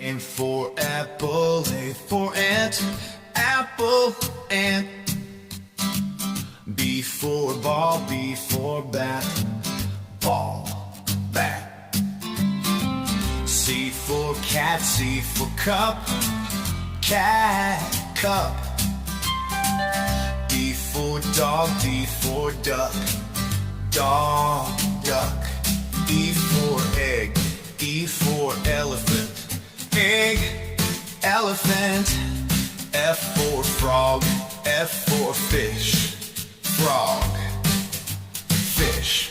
and for apple, A for ant, apple, ant. B for ball, B for bat, ball, bat. C for cat, C for cup, cat, cup. D for dog, D for duck, dog, duck. E for egg, E for elephant, egg, elephant. F for frog, F for fish, frog, fish.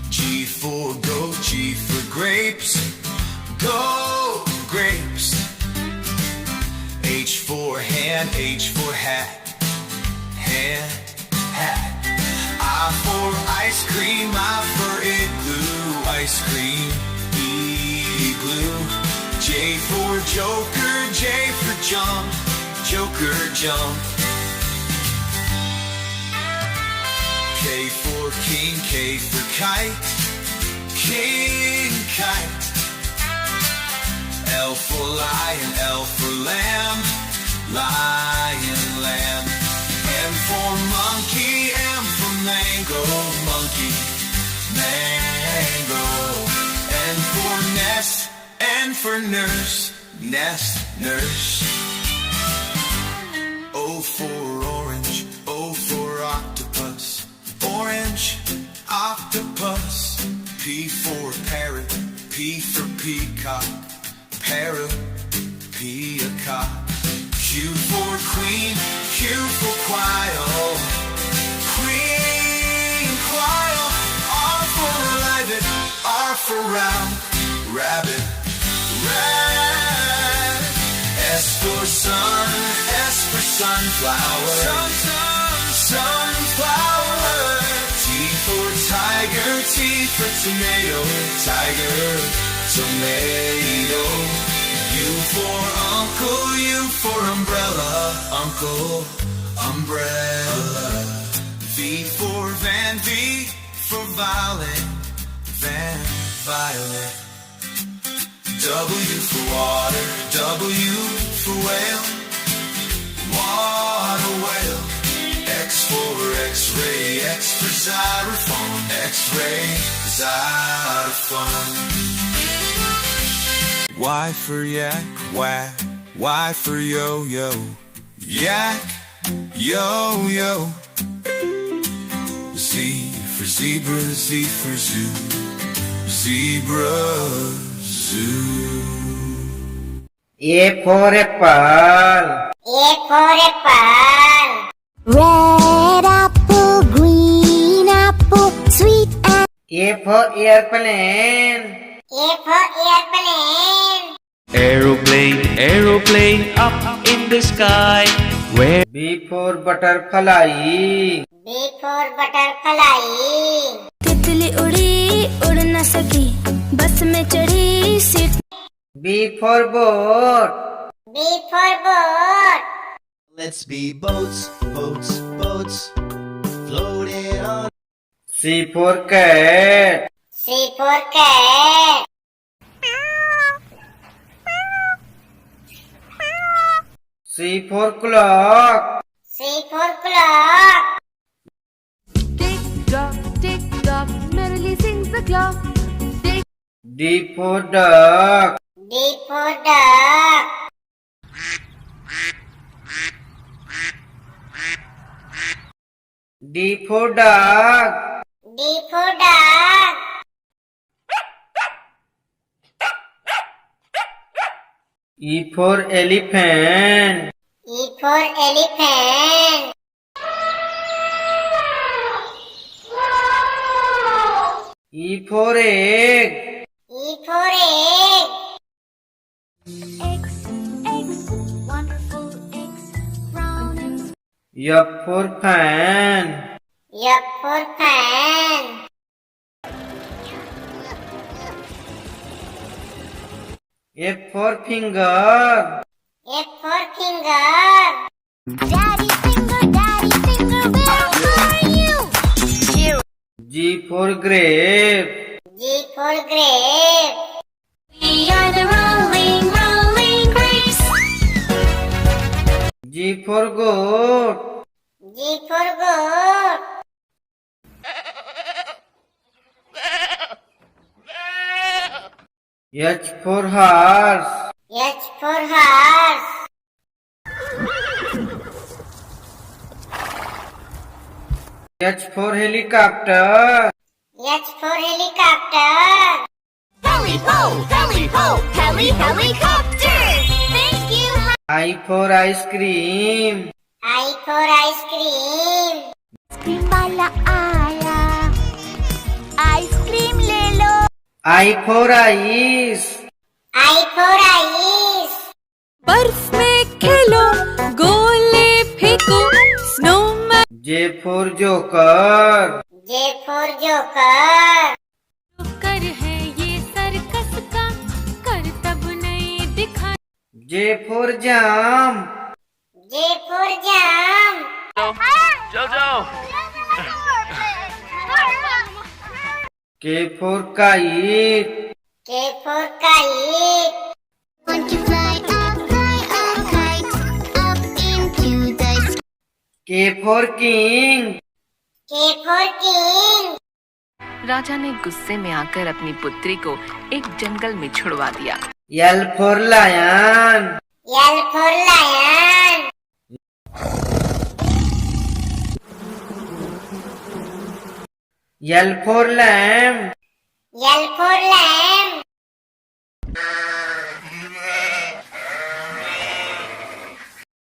G for goat, G for grapes, go, grapes. H for hand, H for hat, hand, hat. I for ice cream, I for igloo, ice cream, igloo. J for joker, J for jump, joker, jump. K for king, K for kite, king, kite. L for lion, L for lamb, lion, lamb. M for monkey, M for mango, monkey, mango. N for nest, N for nurse, nest, nurse. O for orange, O for octopus, orange, octopus. P for parrot, P for peacock, parrot, peacock. Q for queen, Q for quail, queen, quail. R for rabbit, R for round, rabbit, rat. S for sun, S for sunflower, sun, sun, sunflower. T for tiger, T for tomato, tiger, tomato. U for uncle, U for umbrella, uncle, umbrella. V for van, V for violet, van, violet. W for water, W for whale, water whale. X for x-ray, X for xylophone, x-ray, xylophone. Y for yak, whack, Y for yo-yo, yak, yo-yo. Z for zebra, Z for zoo, zebra, zoo. A for apple, A for apple. Red apple, green apple, sweet apple. A for airplane, A for airplane. Aeroplane, aeroplane up in the sky. Where B for butterfly, B for butterfly. तितली उड़ी उड़ न सकी बस में चढ़ी seat. B for boat, B for boat. Let's be boats, boats, boats, floating on. C for cat, C for cat. C for clock, C for clock. tick tock, merrily sings the clock. D for duck, D for duck. D for dog, D for dog. E for elephant, E for elephant. E for egg, E for egg. X, wonderful X, round and F for fan, F for fan. F for finger, F for finger. Daddy finger, where are you? G for grape, G for grape. We are the rolling for goat. G for goat. H for horse. H for horse. H for helicopter. H for helicopter. helicopter. Thank you. I for ice cream. I for ice cream. Ice cream वाला आया, ice cream ले लो। I for ice. I for ice. बर्फ में खेलो, गोले फेंको, snowman. J for joker. J for joker. कर है ये सर्कस का, कर तब नहीं दिखा। J for jam. J for jam. K for kite. K for kite. Want to fly up kite, up into the sky. K for king. K for king. राजा ने गुस्से में आकर अपनी पुत्री को एक जंगल में छुड़वा दिया। L for lion. L for lion. L for lamb. L for lamb.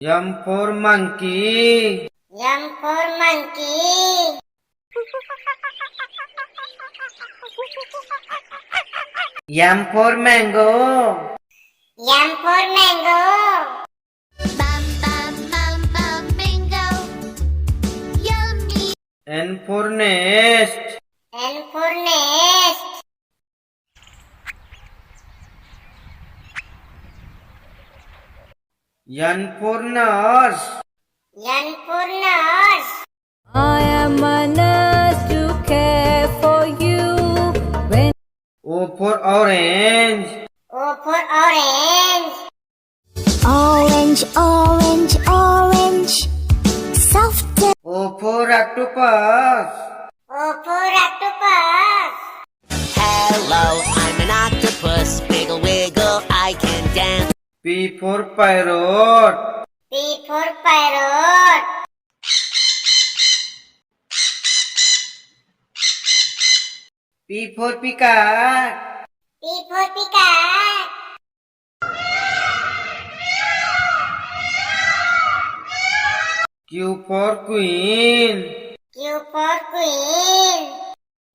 M for monkey. M for monkey. M for mango. M for mango. Bam bam bam bam bingo. Yummy. N for nest. N for nest. N for nurse. N for nurse. I am a nurse to care for you. When O for orange. O for orange. orange, orange, orange, soft. O for octopus. O for octopus. Hello, I'm an octopus. Wiggle, wiggle, I can dance. P for parrot. P for parrot. P for peacock. P for peacock. Q for queen. Q for queen.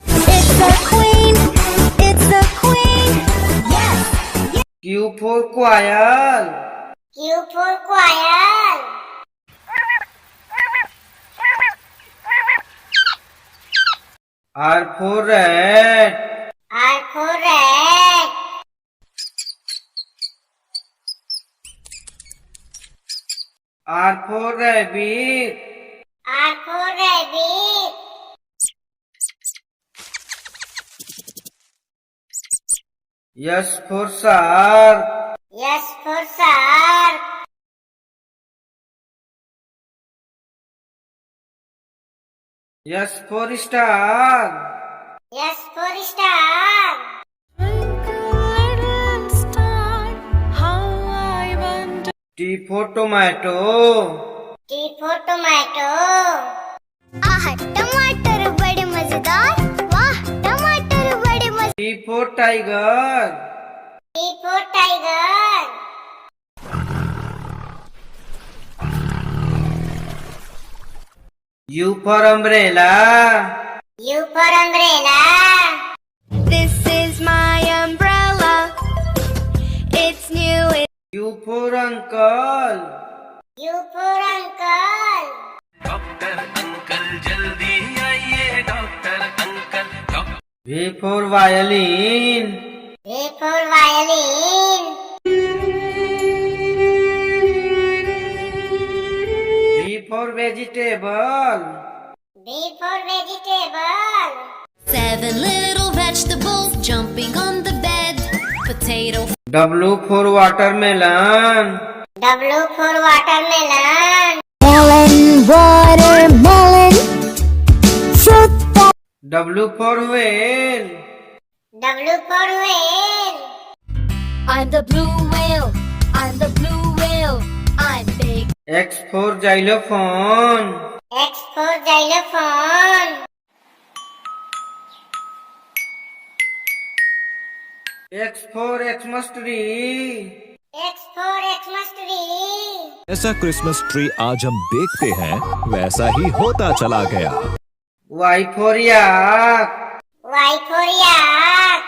It's the queen, it's the queen. Yes. Q for quail. Q for quail. R for rat. R for rat. R for rabbit. R for rabbit. S for shark. S for shark. S for star. S for star. T for tomato. T for tomato. आह टमाटर बड़े मजेदार, वाह टमाटर बड़े मजेदार। T for tiger. T for tiger. U for umbrella. U for umbrella. This is my umbrella. It's new. U for uncle. U for uncle. V for violin. V for violin. V for vegetable. V for vegetable. 7 little vegetables jumping on the bed. Potato. W for watermelon. W for watermelon. Melon, watermelon, fruit that W for whale. W for whale. I'm the blue whale, I'm the blue whale, I'm big. X for xylophone. X for xylophone. X for Xmas tree. X for Xmas tree. ऐसा Christmas tree आज हम देखते हैं वैसा ही होता चला गया। Y for yak. Y for yak.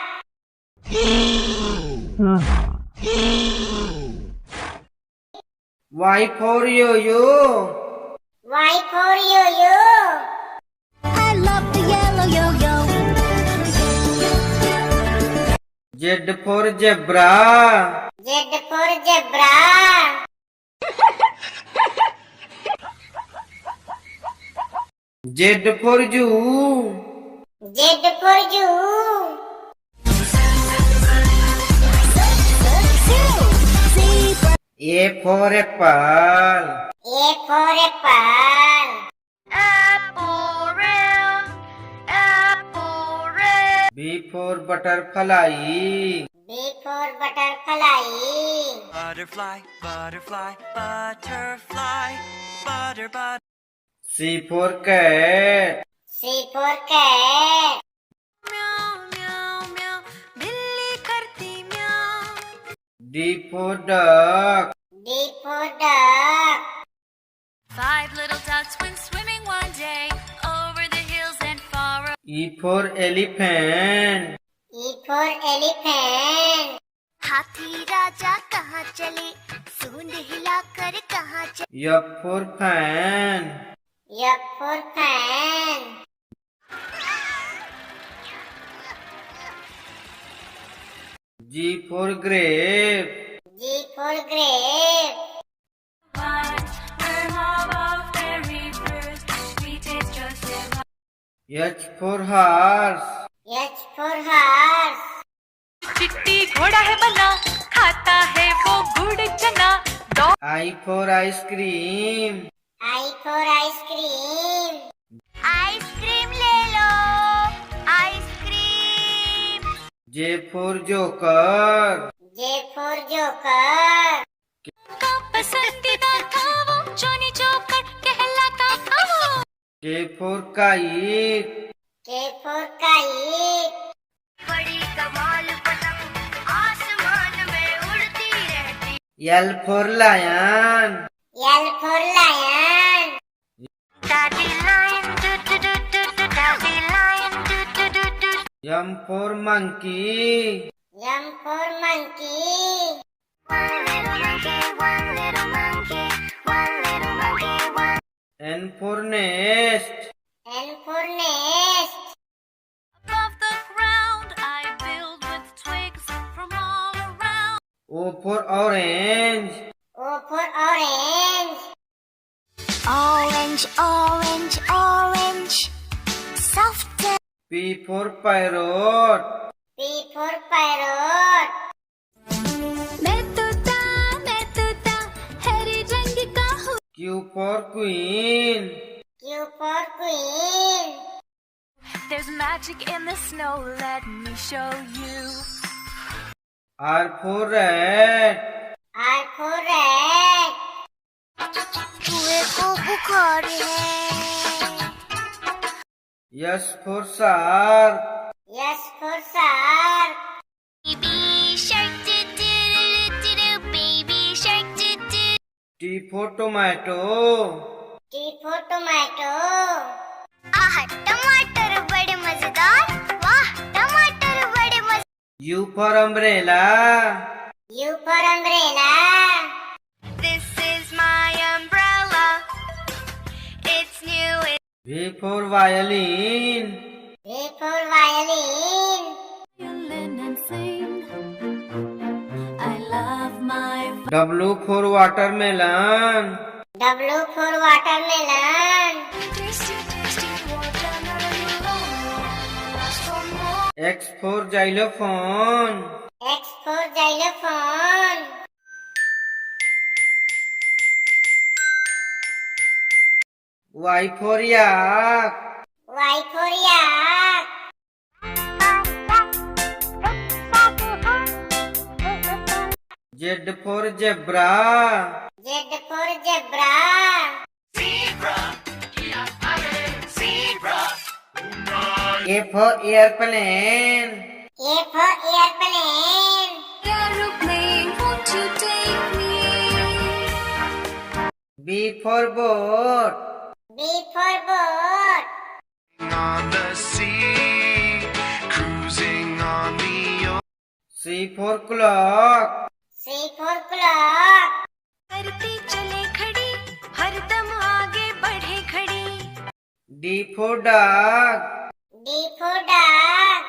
Y for yo-yo. Y for yo-yo. I love the yellow yo-yo. Z for zebra. Z for zebra. Z for zoo. Z for zoo. A for apple. A for apple. B for butterfly. B for butterfly. Butterfly, butterfly, butterfly, butter. C for cat. C for cat. D for duck. D for duck. 5 little ducks went swimming one day over the hills and far. E for elephant. E for elephant. हाथी राजा कहाँ चले, सूंड हिलाकर कहाँ चले. F for fan. F for fan. G for grape. G for grape. H for horse. H for horse. चिट्टी घोड़ा है बना, खाता है वो गुड़ चना. I for ice cream. I for ice cream. Ice cream ले लो, ice cream. J for joker. J for joker. का पसंदीदा था वो, जॉनी जोकर कहलाता था वो. K for kite. K for kite. बड़ी कमाल पतंग आसमान में उड़ती रहती. L for lion. L for lion. Daddy lion, do do do do do. Daddy lion, do do do do. M for monkey. M for monkey. One little monkey, one little monkey, one little monkey, one. N for nest. N for nest. Above the ground, I build with twigs from all around. O for orange. O for orange. Orange, orange, orange, soft. P for parrot. P for parrot. मैं तोता हरे रंग का हूँ. Q for queen. Q for queen. There's magic in the snow, let me show you. R for rat. R for rat. चूहे को बुखार है. S for shark. S for shark. Baby shark, do do do do do. Baby shark, do do. T for tomato. T for tomato. आह टमाटर बड़े मजेदार. वाह टमाटर बड़े मजेदार. U for umbrella. U for umbrella. This is my umbrella. It's new. V for violin. V for violin. And sing. I love my. W for watermelon. W for watermelon. Tasty, tasty watermelon. Ask for more. X for xylophone. X for xylophone. Y for yak. Y for yak. Z for zebra. Z for zebra. A for airplane. A for airplane. Aeroplane, won't you take me? B for boat. B for boat. On the sea, cruising on the ocean. C for clock. C for clock. करती चले खड़ी हरदम आगे बढ़े खड़ी D for dog. D for dog.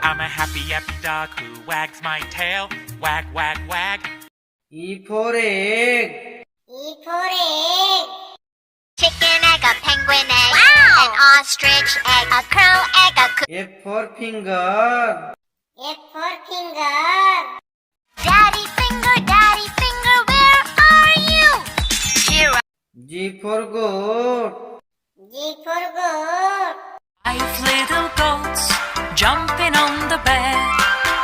I'm a happy dog who wags my tail. Wag, wag, wag. E for egg. E for egg. Chicken egg, a penguin egg, an ostrich egg, a crow egg, a F for finger. F for finger. daddy finger, where are you? Here G for goat. G for goat. 5 little goats jumping on the bed.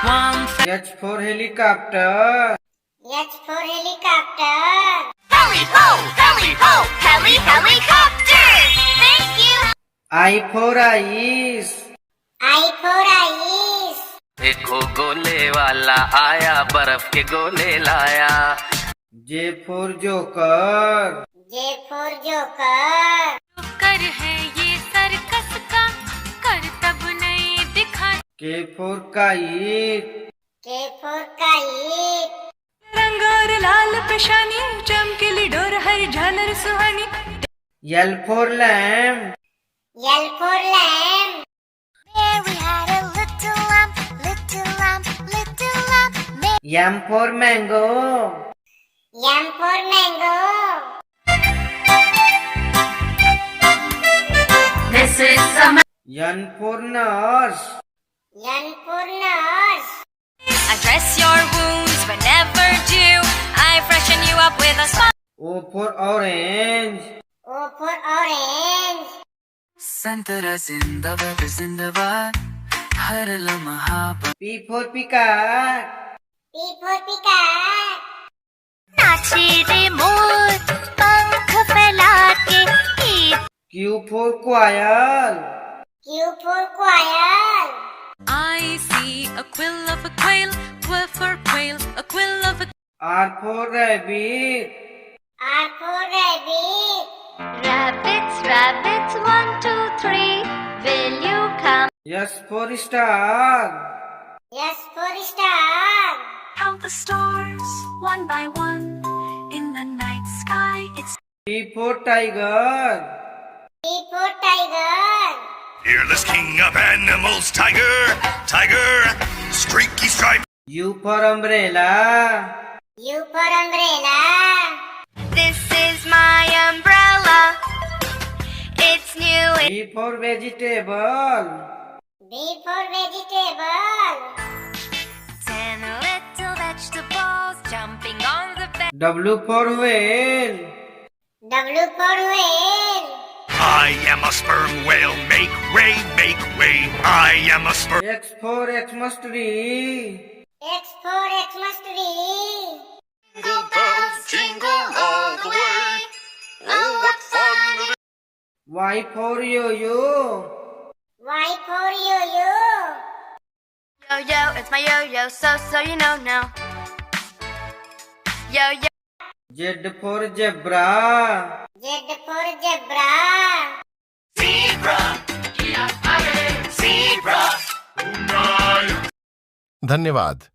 One H for helicopter. H for helicopter. heli helicopter. Thank you. I for ice. I for ice. देखो गोले वाला आया बर्फ के गोले लाया J for joker. J for joker. कर है ये सर्कस का करतब नहीं दिखा K for kite. K for kite. रंग और लाल पेशानी चमकीली डोर हर झालर सुहानी L for lamb. L for lamb. Mary had a little lamb, little lamb, little lamb. M for mango. M for mango. N for nurse. N for nurse. I dress your wounds whenever due I freshen you up with a smile O for orange. O for orange. संतरा जिंदाबाद जिंदाबाद हर लम्हा P for peacock. P for peacock. नाचे रे मोर पंख फैला के Q for quail. Q for quail. I see a quill of a quail for quail a quill of a R for rabbit. R for rabbit. rabbits, 1, 2, 3. Will you come? S for star. S for star. Count the stars one by one in the night sky. It's T for tiger. T for tiger. Fearless king of animals, tiger, tiger, streaky stripe. U for umbrella. U for umbrella. This is my umbrella. It's new. V for vegetable. V for vegetable. 10 little vegetables jumping on the bed W for whale. W for whale. I am a sperm whale, make way, make way. I am a sperm. X for Xmas tree. X for Xmas tree. Jingle bells jingle all the way. Oh, what fun it is. Y for yo-yo. Y for yo-yo. Yo-yo, it's my yo-yo, so you know now. Yo-yo. Z for zebra. Z for zebra. धन्यवाद।